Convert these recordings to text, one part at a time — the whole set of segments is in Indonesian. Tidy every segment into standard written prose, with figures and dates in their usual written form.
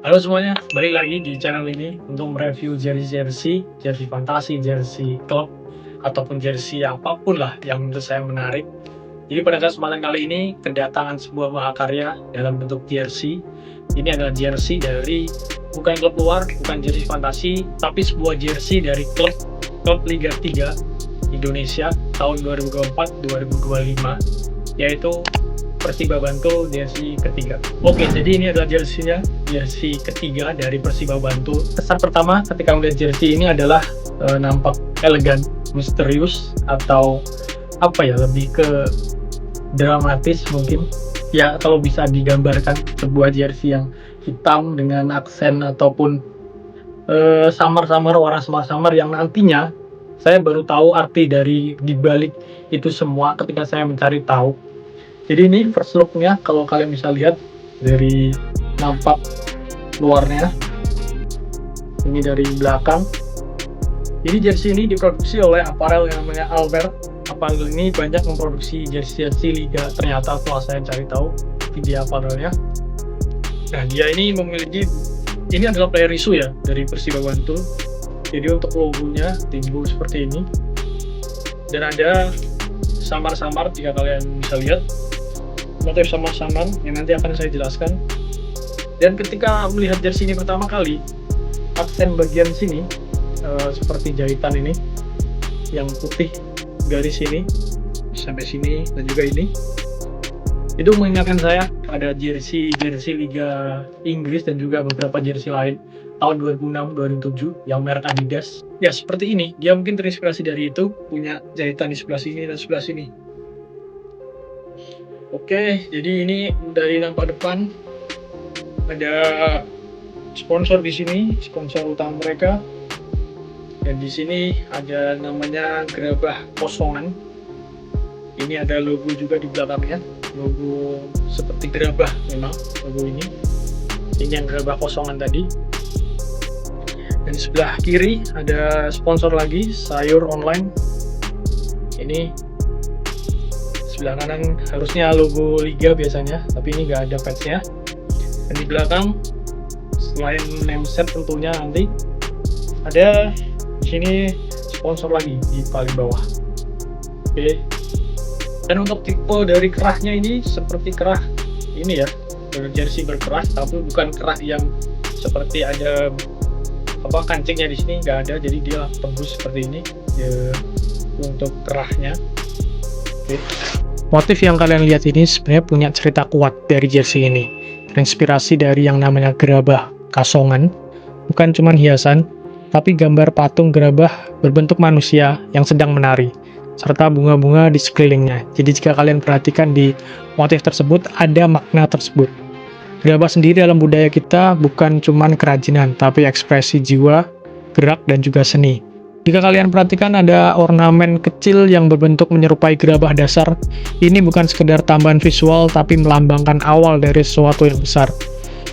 Halo semuanya, balik lagi di channel ini untuk mereview jersey fantasi, jersey klub, ataupun jersey apapun lah yang menurut saya menarik. Jadi pada kesempatan kali ini kedatangan sebuah mahakarya dalam bentuk jersey. Ini adalah jersey dari bukan klub luar, bukan jersey fantasi, tapi sebuah jersey dari klub Liga 3 Indonesia tahun 2024-2025, yaitu Persiba Bantul jersey ketiga. Oke, jadi ini adalah jersey ketiga dari Persiba Bantul. Kesan pertama ketika melihat jersey ini adalah nampak elegan, misterius, atau apa ya, lebih ke dramatis mungkin. Ya, kalau bisa digambarkan sebuah jersey yang hitam dengan aksen ataupun samar-samar, warna samar-samar yang nantinya saya baru tahu arti dari dibalik itu semua ketika saya mencari tahu. Jadi ini first look-nya, kalau kalian bisa lihat dari nampak luarnya, ini dari belakang. Jadi jersey ini diproduksi oleh aparel yang namanya Albert. Aparel ini banyak memproduksi jersey Liga, ternyata setelah saya cari tahu video aparelnya. Nah, dia ini memiliki, ini adalah player issue ya dari Persiba Bantul. Jadi untuk logonya timbul seperti ini, dan ada samar-samar jika kalian bisa lihat, motif samar-samar yang nanti akan saya jelaskan. Dan ketika melihat jersey ini pertama kali, aksen bagian sini seperti jahitan ini yang putih, garis ini sampai sini dan juga ini, itu mengingatkan saya ada jersey Liga Inggris dan juga beberapa jersey lain tahun 2006-2007 yang merek Adidas. Ya seperti ini, dia mungkin terinspirasi dari itu, punya jahitan di sebelah sini dan sebelah sini. Oke, jadi ini dari nampak depan ada sponsor di sini, sponsor utama mereka. Dan di sini ada namanya Gerabah Kosongan. Ini ada logo juga di belakangnya, logo seperti gerabah memang logo ini. Ini yang Gerabah Kosongan tadi. Dan di sebelah kiri ada sponsor lagi, Sayur Online. Ini sebelah kanan harusnya logo Liga biasanya, tapi ini nggak ada patch-nya. Dan di belakang, selain name set tentunya nanti ada di sini sponsor lagi di paling bawah. Oke. Dan untuk tipe dari kerahnya ini seperti kerah ini ya, jersey berkerah, tapi bukan kerah yang seperti ada kancingnya di sini, nggak ada. Jadi dia tembus seperti ini ya, untuk kerahnya. Oke. Motif yang kalian lihat ini sebenarnya punya cerita kuat dari jersey ini. Terinspirasi dari yang namanya gerabah kasongan. Bukan cuma hiasan, tapi gambar patung gerabah berbentuk manusia yang sedang menari, serta bunga-bunga di sekelilingnya. Jadi jika kalian perhatikan di motif tersebut, ada makna tersebut. Gerabah sendiri dalam budaya kita bukan cuma kerajinan, tapi ekspresi jiwa, gerak, dan juga seni. Jika kalian perhatikan ada ornamen kecil yang berbentuk menyerupai gerabah dasar. Ini bukan sekedar tambahan visual, tapi melambangkan awal dari sesuatu yang besar.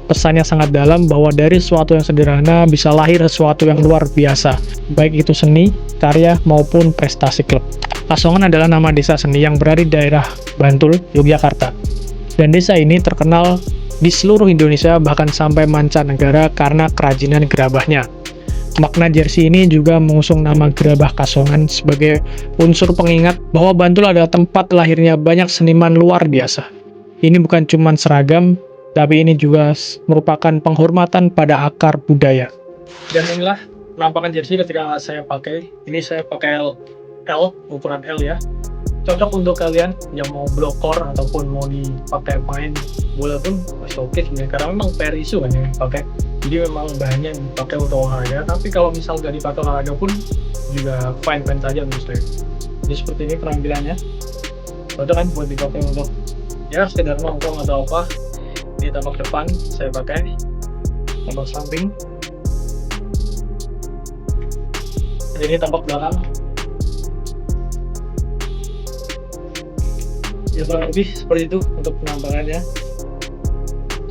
Pesannya sangat dalam bahwa dari sesuatu yang sederhana bisa lahir sesuatu yang luar biasa, baik itu seni, karya, maupun prestasi klub. Kasongan adalah nama desa seni yang berada di daerah Bantul, Yogyakarta. Dan desa ini terkenal di seluruh Indonesia, bahkan sampai mancanegara karena kerajinan gerabahnya. Makna jersey ini juga mengusung nama Gerabah Kasongan sebagai unsur pengingat bahwa Bantul adalah tempat lahirnya banyak seniman luar biasa. Ini bukan cuma seragam, tapi ini juga merupakan penghormatan pada akar budaya. Dan inilah penampakan jersey ketika saya pakai. Ini saya pakai L, ukuran L ya. Cocok untuk kalian yang mau blokor ataupun mau dipakai main bola pun masih oke sebenarnya, karena memang pair issue kan yang dipakai. Jadi memang bahannya dipakai untuk olahraga, tapi kalau misal nggak dipakai olahraga pun juga fine-fine saja menurut saya. Jadi seperti ini penampilannya, cocok kan buat dipakai untuk ya sekedar nongkrong atau apa. Ini tampak depan saya pakai, tampak samping, dan ini tampak belakang. Ya kurang lebih seperti itu untuk penampakannya.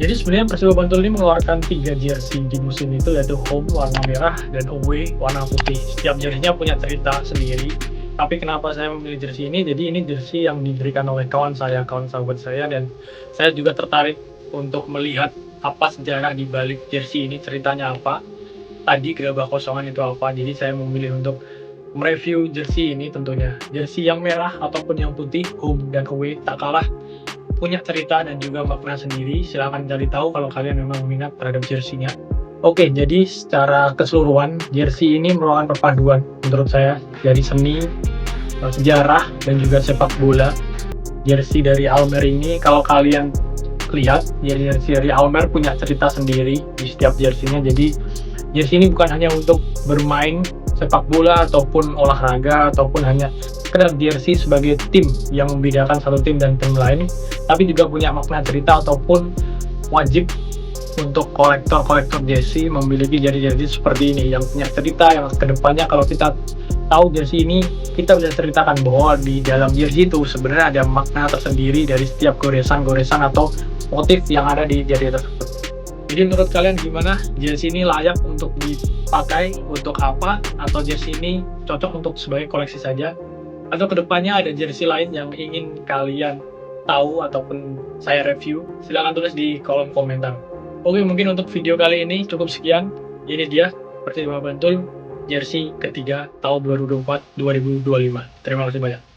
Jadi sebenarnya Persiba Bantul ini mengeluarkan 3 jersey di musim itu, yaitu home warna merah dan away warna putih. Setiap jersey-nya punya cerita sendiri. Tapi kenapa saya memilih jersey ini? Jadi ini jersey yang diberikan oleh kawan sahabat saya, dan saya juga tertarik untuk melihat apa sejarah di balik jersey ini, ceritanya apa, tadi gerabah kosongan itu apa. Jadi saya memilih untuk mereview jersey ini tentunya. Jersey yang merah ataupun yang putih, home dan away, tak kalah punya cerita dan juga makna sendiri. Silahkan cari tahu kalau kalian memang minat terhadap jersey-nya. Oke, jadi secara keseluruhan, jersey ini merupakan perpaduan menurut saya dari seni, sejarah, dan juga sepak bola. Jersey dari Almer ini, kalau kalian lihat, jersey dari Almer punya cerita sendiri di setiap jersey-nya. Jadi, jersey ini bukan hanya untuk bermain sepak bola ataupun olahraga ataupun hanya sekedar jersey sebagai tim yang membedakan satu tim dan tim lain, tapi juga punya makna cerita ataupun wajib untuk kolektor jersey memiliki jersey seperti ini yang punya cerita, yang kedepannya kalau kita tahu jersey ini, kita bisa ceritakan bahwa di dalam jersey itu sebenarnya ada makna tersendiri dari setiap goresan-goresan atau motif yang ada di jersey tersebut. Jadi menurut kalian gimana? Jersey ini layak untuk dipakai untuk apa? Atau jersey ini cocok untuk sebagai koleksi saja? Atau kedepannya ada jersey lain yang ingin kalian tahu ataupun saya review? Silahkan tulis di kolom komentar. Oke, mungkin untuk video kali ini cukup sekian. Ini dia Persib Bantul jersey ketiga tahun 2024-2025. Terima kasih banyak.